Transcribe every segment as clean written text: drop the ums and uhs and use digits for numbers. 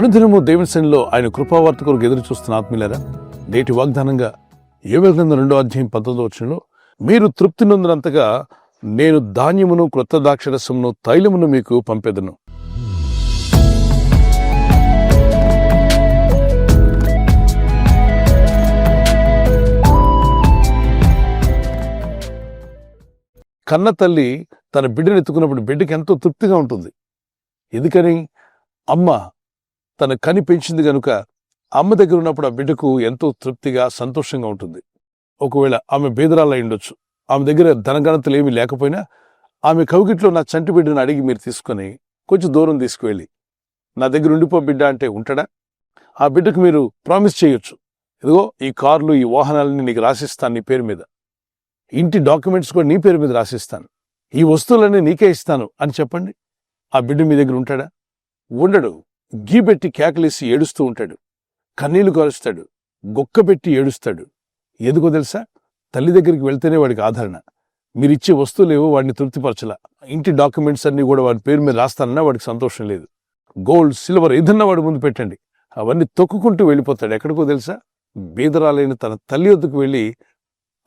అనుదినము దేవుని సన్నిధిలో ఆయన కృపావార్త కొరకు ఎదురు చూస్తున్న ఆత్మీయులారా, నేటి వాగ్దానంగా యోవేలు గ్రంథం 2:19 మీరు తృప్తి నొందినంతగా నేను ధాన్యమును క్రొత్త ద్రాక్షరసమును తైలమును మీకు పంపెదను. కన్న తల్లి తన బిడ్డను ఎత్తుకున్నప్పుడు బిడ్డకి ఎంతో తృప్తిగా ఉంటుంది. ఎందుకని? అమ్మ తన కని పెంచింది గనుక అమ్మ దగ్గర ఉన్నప్పుడు ఆ బిడ్డకు ఎంతో తృప్తిగా సంతోషంగా ఉంటుంది. ఒకవేళ ఆమె బేదరాలు అయి ఉండొచ్చు, ఆమె దగ్గర ధనగణతలు ఏమీ లేకపోయినా ఆమె కౌగిట్లో నా చంటి బిడ్డను అడిగి మీరు తీసుకొని కొంచెం దూరం తీసుకువెళ్ళి నా దగ్గర ఉండిపో బిడ్డ అంటే ఉంటాడా? ఆ బిడ్డకు మీరు ప్రామిస్ చేయొచ్చు, ఇదిగో ఈ కార్లు ఈ వాహనాలని నీకు రాసిస్తాను, నీ పేరు మీద ఇంటి డాక్యుమెంట్స్ కూడా నీ పేరు మీద రాసిస్తాను, ఈ వస్తువులన్నీ నీకే ఇస్తాను అని చెప్పండి. ఆ బిడ్డ మీ దగ్గర ఉంటాడా? ఉండడు. గీబెట్టి కేకలేసి ఏడుస్తూ ఉంటాడు, కన్నీళ్లు కారుస్తాడు, గొక్కబెట్టి ఏడుస్తాడు. ఎందుకో తెలుసా? తల్లి దగ్గరికి వెళ్తేనే వాడికి ఆదరణ. మీరిచ్చే వస్తువులేవో వాడిని తృప్తిపరచలా. ఇంటి డాక్యుమెంట్స్ అన్ని కూడా వాడి పేరు మీద రాస్తానన్నా వాడికి సంతోషం లేదు. గోల్డ్ సిల్వర్ ఏదన్నా వాడి ముందు పెట్టండి, అవన్నీ తొక్కుకుంటూ వెళ్ళిపోతాడు. ఎక్కడికో తెలుసా? బీదరాలైన తన తల్లి వద్దకు వెళ్ళి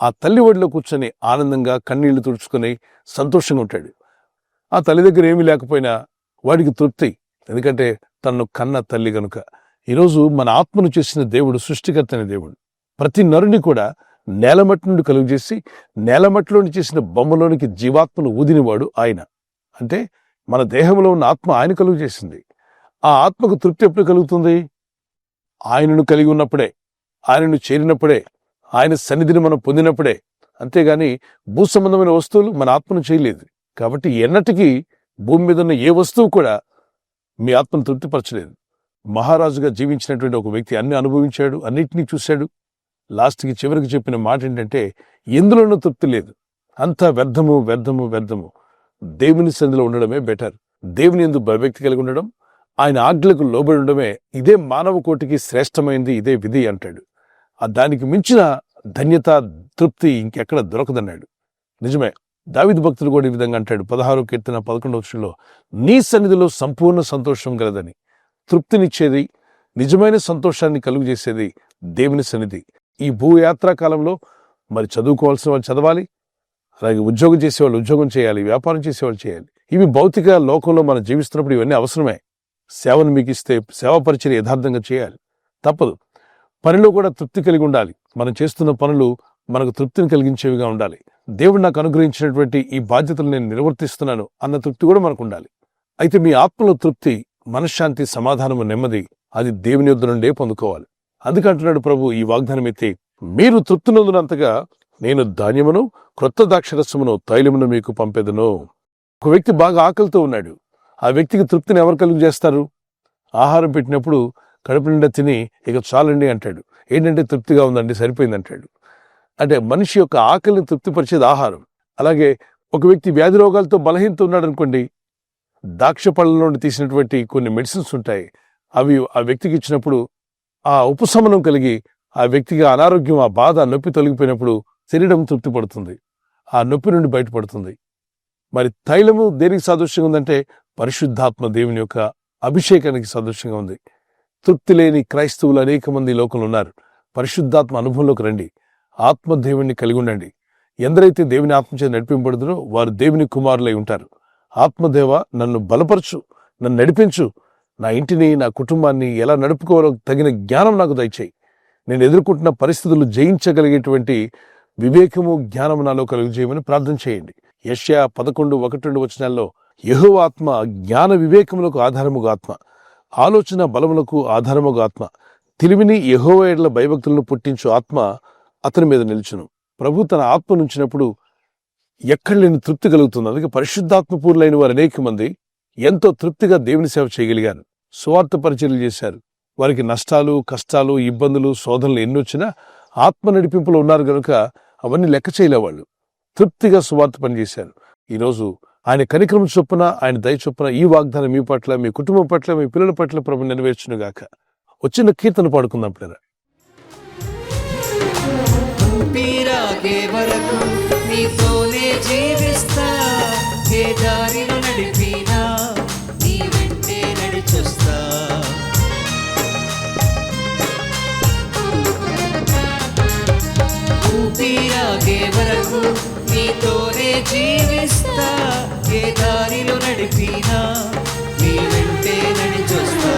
ఆ తల్లి ఒడిలో కూర్చొని ఆనందంగా కన్నీళ్లు తుడుచుకొని సంతోషంగా ఉంటాడు. ఆ తల్లి దగ్గర ఏమీ లేకపోయినా వాడికి తృప్తి, ఎందుకంటే తనను కన్న తల్లి గనుక. ఈరోజు మన ఆత్మను చేసిన దేవుడు సృష్టికర్త అనే దేవుడు. ప్రతి నరుని కూడా నేలమట్టి నుండి కలుగు చేసి నేలమట్టిలోని చేసిన బొమ్మలోనికి జీవాత్మను ఊదినవాడు ఆయన. అంటే మన దేహంలో ఉన్న ఆత్మ ఆయన కలుగు చేసింది. ఆ ఆత్మకు తృప్తి ఎప్పుడు కలుగుతుంది? ఆయనను కలిగి ఉన్నప్పుడే, ఆయనను చేరినప్పుడే, ఆయన సన్నిధిని మనం పొందినప్పుడే. అంతేగాని భూ సంబంధమైన వస్తువులు మన ఆత్మను చేయలేదు. కాబట్టి ఎన్నటికీ భూమి మీద ఉన్న ఏ వస్తువు కూడా మీ ఆత్మను తృప్తిపరచలేదు. మహారాజుగా జీవించినటువంటి ఒక వ్యక్తి అన్ని అనుభవించాడు, అన్నిటినీ చూశాడు. లాస్ట్కి చివరికి చెప్పిన మాట ఏంటంటే, ఎందులోనూ తృప్తి లేదు, అంతా వ్యర్థము వ్యర్థము వ్యర్థము. దేవుని సన్నిధిలో ఉండడమే బెటర్. దేవుని యందు భయభక్తి కలిగి ఉండడం, ఆయన ఆజ్ఞలకు లోబడి ఉండడమే ఇదే మానవ కోటికి శ్రేష్టమైంది, ఇదే విధి అంటాడు. దానికి మించిన ధన్యత, తృప్తి ఇంకెక్కడ దొరకదన్నాడు. నిజమే. దావీదు భక్తుడు కూడా ఈ విధంగా అంటాడు 16వ కీర్తన 11వ నీ సన్నిధిలో సంపూర్ణ సంతోషం గలదని. తృప్తినిచ్చేది, నిజమైన సంతోషాన్ని కలుగు చేసేది దేవుని సన్నిధి. ఈ భూయాత్రా కాలంలో మరి చదువుకోవాల్సిన వాళ్ళు చదవాలి, అలాగే ఉద్యోగం చేసేవాళ్ళు ఉద్యోగం చేయాలి, వ్యాపారం చేసేవాళ్ళు చేయాలి. ఇవి భౌతిక లోకంలో మనం జీవిస్తున్నప్పుడు ఇవన్నీ అవసరమే. సేవను మీకు ఇస్తే సేవా పరిచర్య యథార్థంగా చేయాలి, తప్పదు. పనిలో కూడా తృప్తి కలిగి ఉండాలి. మనం చేస్తున్న పనులు మనకు తృప్తిని కలిగించేవిగా ఉండాలి. దేవుడు నాకు అనుగ్రహించినటువంటి ఈ బాధ్యతలు నేను నిర్వర్తిస్తున్నాను అన్న తృప్తి కూడా మనకు ఉండాలి. అయితే మీ ఆత్మలో తృప్తి, మనశ్శాంతి, సమాధానము, నెమ్మది అది దేవుని యొద్ద నుండే పొందుకోవాలి. అందుకంటున్నాడు ప్రభు ఈ వాగ్దానం ఎత్తి, మీరు తృప్తి నొందినంతగా నేను ధాన్యమును క్రొత్త ద్రాక్షరసమును తైలమును మీకు పంపెదను. ఒక వ్యక్తి బాగా ఆకలితో ఉన్నాడు. ఆ వ్యక్తికి తృప్తిని ఎవరు కలుగు చేస్తారు? ఆహారం పెట్టినప్పుడు కడుపు నిండా తిని ఇక చాలండి అంటాడు. ఏంటంటే తృప్తిగా ఉందండి, సరిపోయింది అంటాడు. అంటే మనిషి యొక్క ఆకలిని తృప్తిపరిచేది ఆహారం. అలాగే ఒక వ్యక్తి వ్యాధి రోగాలతో బలహీనత ఉన్నాడు అనుకోండి, ద్రాక్ష పళ్ళ నుండి తీసినటువంటి కొన్ని మెడిసిన్స్ ఉంటాయి, అవి ఆ వ్యక్తికి ఇచ్చినప్పుడు ఆ ఉపశమనం కలిగి ఆ వ్యక్తికి అనారోగ్యం, ఆ బాధ, నొప్పి తొలగిపోయినప్పుడు శరీరం తృప్తి పడుతుంది, ఆ నొప్పి నుండి బయటపడుతుంది. మరి తైలము దేనికి సాదృశ్యంగా ఉందంటే పరిశుద్ధాత్మ దేవుని యొక్క అభిషేకానికి సాదృశ్యంగా ఉంది. తృప్తి లేని క్రైస్తవులు అనేక మంది లోకంలో ఉన్నారు. పరిశుద్ధాత్మ అనుభవంలోకి రండి, ఆత్మదేవుణ్ణి కలిగి ఉండండి. ఎందరైతే దేవుని ఆత్మచే నడిపింపబడుతుందో వారు దేవుని కుమారులై ఉంటారు. ఆత్మదేవ నన్ను బలపరచు, నన్ను నడిపించు, నా ఇంటిని, నా కుటుంబాన్ని ఎలా నడుపుకోవాలో తగిన జ్ఞానం నాకు దయచేయి. నేను ఎదుర్కొంటున్న పరిస్థితులు జయించగలిగేటువంటి వివేకము, జ్ఞానము నాలో కలుగు చేయమని ప్రార్థన చేయండి. యెషయా 11:1-2 యెహోవా ఆత్మ జ్ఞాన వివేకములకు ఆధారముగా ఆత్మ, ఆలోచన బలములకు ఆధారముగా ఆత్మ, తెలివిని యెహోవా యెడల భయభక్తులను పుట్టించు ఆత్మ అతని మీద నిలుచును. ప్రభు తన ఆత్మ నుంచినప్పుడు ఎక్కడ లేని తృప్తి కలుగుతుంది. అందుకే పరిశుద్ధాత్మ పూర్లైన వారు అనేక మంది ఎంతో తృప్తిగా దేవుని సేవ చేయగలిగారు, స్వార్థ పరిచర్యలు చేశారు. వారికి నష్టాలు, కష్టాలు, ఇబ్బందులు, శోధనలు ఎన్ని వచ్చినా ఆత్మ నడిపింపులో ఉన్నారు కనుక అవన్నీ లెక్క చేయలేవాళ్ళు. తృప్తిగా సువార్త పనిచేశారు. ఈరోజు ఆయన కనికరం చొప్పున, ఆయన దయ చొప్పున ఈ వాగ్దానం మీ పట్ల, మీ కుటుంబం పట్ల, మీ పిల్లల పట్ల ప్రభు నెరవేర్చునుగాక. వచ్చిన కీర్తన పాడుకుందాం పిల్లరా. తీరాగే వరకు నీతోనే జీవిస్తా. ఏ దారిలో నడిపినా నీ వెంటే నడిచొస్తా.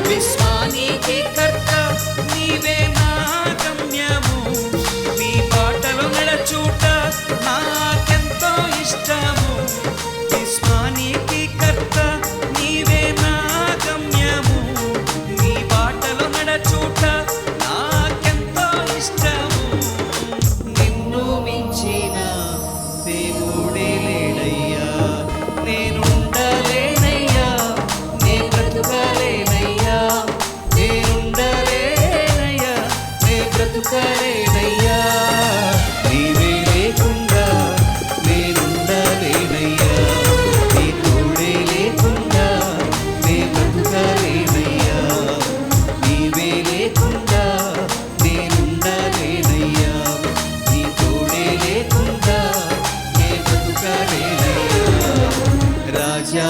విశ్వానికి కర్త నీవే నా గమ్యము. నీ బాటలో నడచుట నాకెంతో ఇష్టము. విశ్వానికి కర్త నీవే నా గమ్యము. నీ బాటలో నడచుట నాకెంతో ఇష్టము. నిన్ను మించిన దేవుడే లేడయ్యా. నేనుండలేనయ్యా, నే బ్రతుకలేనయ్యా. నేనుండలేనయ్యా, నే బ్రతుకలేనయ్యా. నీవే లేకుండా నేనుండలేనయ్యా. నీ తోడే లేకుండా నే బ్రతుకలేనయ్యా. నీవే లేకుండా నేనుండలేనయ్యా. నీ తోడే లేకుండా నే బ్రతుకలేనయ్యా. రాజా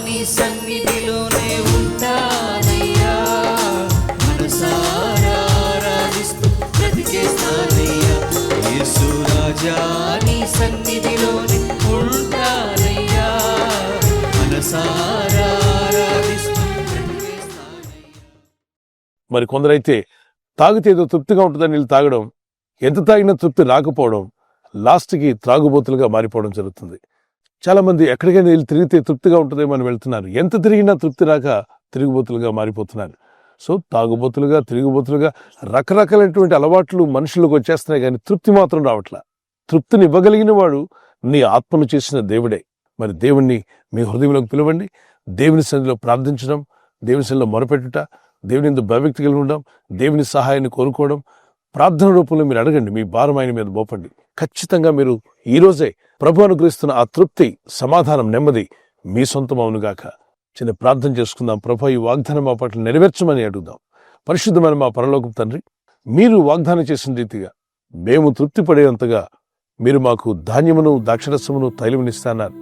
నీ సన్నిధిలోనే ఉంటానయ్యా. మనసారా ఆరాధిస్తూ బ్రతికేస్తానయ్యా. యేసు రాజా నీ సన్నిధిలోనే ఉంటానయ్యా. మనసారా ఆరాధిస్తూ బ్రతికేస్తానయ్యా. మరి కొందరైతే తాగితే ఏదో తృప్తిగా ఉంటుందని నీళ్ళు తాగడం, ఎంత తాగినా తృప్తి రాకపోవడం, లాస్ట్కి త్రాగుబోతులుగా మారిపోవడం జరుగుతుంది. చాలా మంది ఎక్కడికైనా వెళ్ళి తిరిగితే తృప్తిగా ఉంటుందేమో అని వెళ్తున్నారు. ఎంత తిరిగినా తృప్తి రాక తిరుగుబోతులుగా మారిపోతున్నారు. సో తాగుబోతులుగా, తిరుగుబోతులుగా రకరకాలైనటువంటి అలవాట్లు మనుషులకు వచ్చేస్తున్నాయి, కానీ తృప్తి మాత్రం రావట్లా. తృప్తిని ఇవ్వగలిగిన వాడు నీ ఆత్మను చేసిన దేవుడే. మరి దేవుణ్ణి మీ హృదయంలోకి పిలవండి. దేవుని సన్నిధిలో ప్రార్థించడం, దేవుని సన్నిధిలో మొరపెట్టుట, దేవుని యందు భయభక్తి కలిగి ఉండడం, దేవుని సహాయాన్ని కోరుకోవడం, ప్రార్థన రూపంలో మీరు అడగండి. మీ భారం ఆయన మీద మోపండి. ఖచ్చితంగా మీరు ఈరోజే ప్రభు అనుగ్రహిస్తున్న ఆ తృప్తి, సమాధానం, నెమ్మది మీ సొంతం అవునుగాక. చిన్న ప్రార్థన చేసుకుందాం. ప్రభు ఈ వాగ్దానం మా పట్ల నెరవేర్చమని అడుగుదాం. పరిశుద్ధమైన మా పరలోకపు తండ్రి, మీరు వాగ్దానం చేసిన రీతిగా మేము తృప్తి పడేంతగా మీరు మాకు ధాన్యమును, ద్రాక్షరసమును, తైలమునిస్తున్నారు.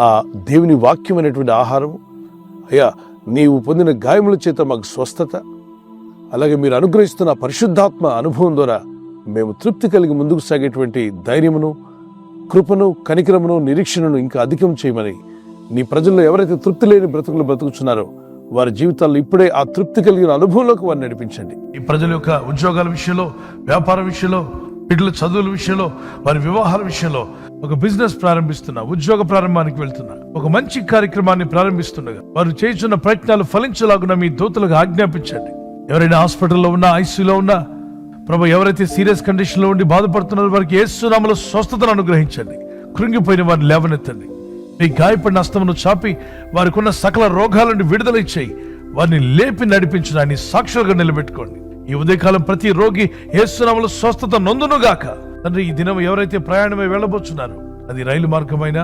ఆ దేవుని వాక్యమైనటువంటి ఆహారము, అయ్యా నీవు పొందిన గాయముల చేత మాకు స్వస్థత, అలాగే మీరు అనుగ్రహిస్తున్న పరిశుద్ధాత్మ అనుభవం ద్వారా మేము తృప్తి కలిగి ముందుకు సాగేటువంటి ధైర్యమును, కృపను, కనికరమును, నిరీక్షణను ఇంకా అధికం చేయమని నీ ప్రజల్లో ఎవరైతే తృప్తి లేని బ్రతుకులు బ్రతుకుతున్నారో వారి జీవితాల్లో ఇప్పుడే ఆ తృప్తి కలిగిన అనుభవంలోకి వారిని నడిపించండి. ఈ ప్రజల యొక్క ఉద్యోగాల విషయంలో, వ్యాపార విషయంలో, బిడ్డల చదువుల విషయంలో, వారి వివాహాల విషయంలో ఒక బిజినెస్ ప్రారంభిస్తున్నా, ఉద్యోగ ప్రారంభానికి వెళ్తున్నా, ఒక మంచి కార్యక్రమాన్ని ప్రారంభిస్తుండగా వారు చేస్తున్న ప్రయత్నాలు ఫలించలాగున మీ దూతలకు ఆజ్ఞాపించండి. ఎవరైనా హాస్పిటల్లో ఉన్నా, ఐసీయూలో ఉన్నా, ప్రభు ఎవరైతే సీరియస్ కండిషన్ లో ఉండి బాధపడుతున్నారో వారికి యేసు నామములో స్వస్థతను అనుగ్రహించండి. కృంగిపోయిన వారిని లేవనెత్తండి. మీ గాయపడిన హస్తమును చాపి వారికి ఉన్న సకల రోగాల నుండి విడుదల ఇచ్చేయి. వారిని లేపి నడిపించడాన్ని సాక్షులుగా నిలబెట్టుకోండి. ఈ ఉదయకాలం ప్రతి రోగి యేసు నామములో స్వస్థత నొందునుగాక. తండ్రి, ఈ దినం ఎవరైతే ప్రయాణమై వెళ్ళబోతున్నారో, అది రైలు మార్గమైనా,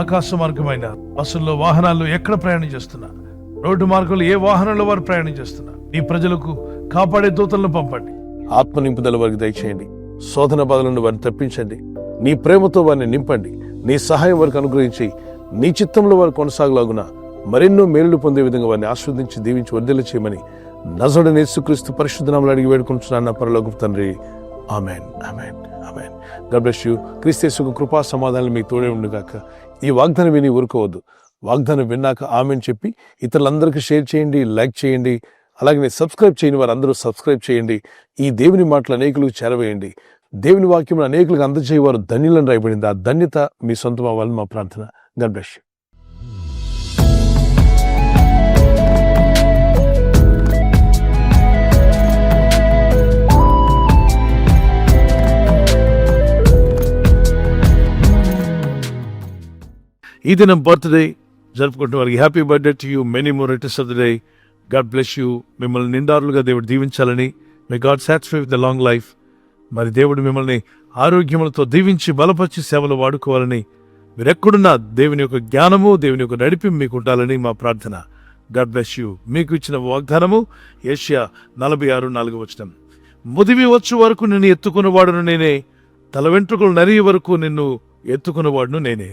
ఆకాశ మార్గమైనా, బస్సుల్లో, వాహనాల్లో ఎక్కడ ప్రయాణం చేస్తున్నా, రోడ్డు మార్గంలో ఏ వాహనంలో వారు ప్రయాణం చేస్తున్నా, నీ ప్రజలకు కాపాడే దూతలను పంపండి. ఆత్మ నింపుదల వారికి దయచేయండి. శోధన బాధల నుండి వారిని తప్పించండి. నీ ప్రేమతో వారిని నింపండి. నీ సహాయం వారికి అనుగ్రహించి నీ చిత్తంలో వారు కొనసాగలాగున మరెన్నో మేలులు పొందే విధంగా వారిని ఆస్వాదించి దీవించి వర్ధిల్ల చేయమని నజరుడైన యేసుక్రీస్తు పరిశుద్ధ నామములో అడిగి వేడుకొనుచున్నాను పరలోకపు తండ్రి. Amen, amen, amen. God bless you. క్రీస్తు యేసు కృపా సమాధానాలు మీకు తోడే ఉండుగాక. ఈ వాగ్దానం విని ఊరుకోవద్దు. వాగ్దానం విన్నాక ఆమెన్ చెప్పి ఇతరులందరికీ షేర్ చేయండి, లైక్ చేయండి. అలాగే సబ్స్క్రైబ్ చేయని వారు అందరూ సబ్స్క్రైబ్ చేయండి. ఈ దేవుని మాటలు అనేకులకు చేరవేయండి. దేవుని వాక్యం అనేకులకు అందజేయవారు ధన్యులను రాయబడింది. ఆ ధన్యత మీ సొంతం అవ్వాలని మా ప్రార్థన. God bless you. ఈ దినం బర్త్డే జరుపుకుంటున్న వారికి happy birthday to you. Many more returns of the day. God bless you. మిమ్మల్ని నిండారులుగా దేవుడు దీవించాలని, may God satisfy with the long life. మరి దేవుడు మిమ్మల్ని ఆరోగ్యములతో దీవించి బలపరిచి సేవలు వాడుకోవాలని, మీరెక్కడున్నా దేవుని యొక్క జ్ఞానము, దేవుని యొక్క నడిపింపు మీకు ఉండాలని మా ప్రార్థన. God bless you. మీకు ఇచ్చిన వాగ్దానము యెషయా 46:4 ముదిమి వచ్చు వరకు నిన్ను ఎత్తుకున్నవాడును నేనే, తల వెంట్రుకలు నరిగి వరకు నిన్ను ఎత్తుకున్నవాడును నేనే.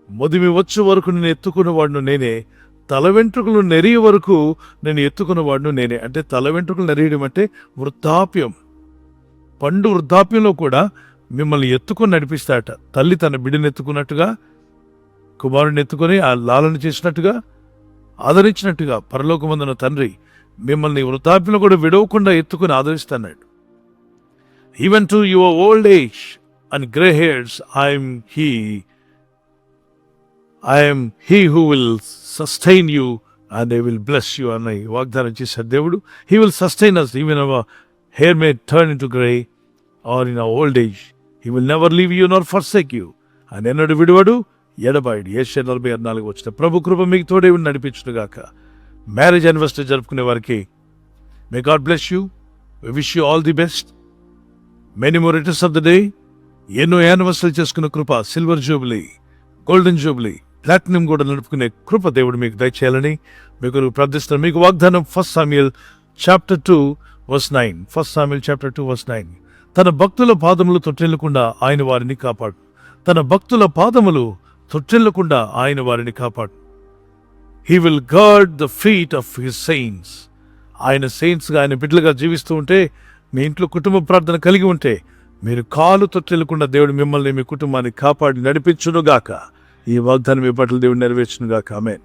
ముదిమి వచ్చు వరకు నేను ఎత్తుకున్నవాడును నేనే, తల వెంట్రుకలు నెరియ వరకు నేను ఎత్తుకున్నవాడును నేనే. అంటే తల వెంట్రుకలు నెరియడం అంటే వృద్ధాప్యం. పండు వృద్ధాప్యంలో కూడా మిమ్మల్ని ఎత్తుకొని నడిపిస్తాట. తల్లి తన బిడ్డను ఎత్తుకున్నట్టుగా, కుమారుని ఎత్తుకొని ఆ లాలన చేసినట్టుగా, ఆదరించినట్టుగా పరలోకమందున తండ్రి మిమ్మల్ని వృద్ధాప్యంలో కూడా విడవకుండా ఎత్తుకొని ఆదరిస్తున్నాడు. Even to your old age and grey hairs I am he who will sustain you and I will bless you అన్న వాగ్దానం చేశాడు దేవుడు. He will sustain us even our hair may turn into grey or in our old age. He will never leave you nor forsake you. ఆయన ఎన్నడు విడువడు, ఎడబాయుడు. యెషయా 40:4 వచ్చిన ప్రభు కృప మీకు తోడే ఉండి నడిపించునుగాక. మ్యారేజ్ యానివర్సరీ జరుపుకునే వారికి may God bless you. We wish you all the best. Many more returns of the day. ఎన్నో యానివర్సరీ చేసుకున్న కృప, silver jubilee, golden jubilee, platinum కూడా నడుపుకునే కృప దేవుడు మీకు దయచేయాలని మీకు ప్రార్థిస్తున్నాను. మీకు వాగ్దానం 1 Samuel chapter 2 verse 9. 1 Samuel chapter 2 verse 9. తన భక్తుల పాదములు తొట్టిల్లకుండా ఆయన వారిని కాపాడు. తన భక్తుల పాదములు తొట్టిల్లకుండా ఆయన వారిని కాపాడు. He will guard the feet of his saints. ఆయన సెయింట్స్గా, ఆయన బిడ్డలుగా జీవిస్తూ ఉంటే, మీ ఇంట్లో కుటుంబ ప్రార్థన కలిగి ఉంటే, మీరు కాలు తొట్టిల్లకుండా దేవుడు మిమ్మల్ని, మీ కుటుంబాన్ని కాపాడి నడిపించునుగాక. ఈ వాగ్దానం మీ పట్ల దేవుడు నెరవేర్చునుగాక. ఆమేన్.